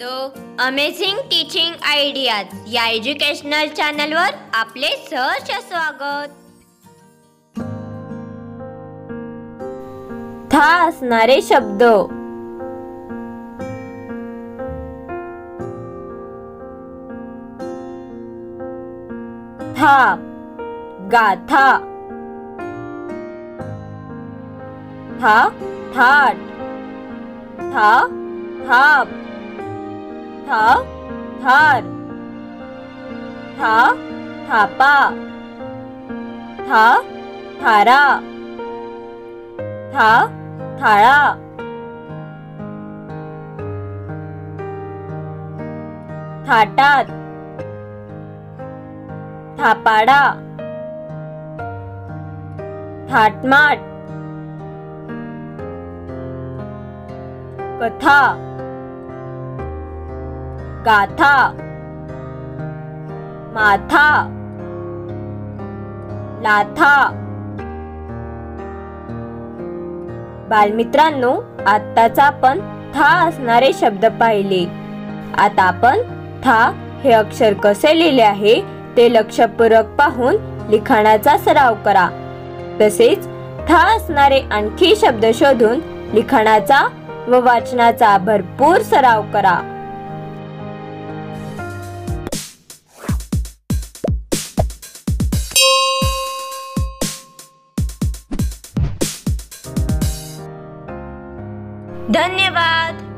Amazing teaching ideas या educational चॅनलवर आपले सहर्ष स्वागत। था असणारे शब्द। था गाथा, था थाट, था थाप, था थार, था थापा, था थारा, था थाळा, थाटात, थापाडा, थाटमाट, कथा, गाथा, माथा, लाथा। बालमित्रांनो, आत्ताच आपण था असणारे शब्द पाहिले। आता आपण था हे अक्षर कसे लिहिले आहे ते लक्षपूर्वक पाहून लिखाणाचा सराव करा। तसेच था असणारे आणखी शब्द शोधून लिखाणाचा व वाचनाचा भरपूर सराव करा। धन्यवाद।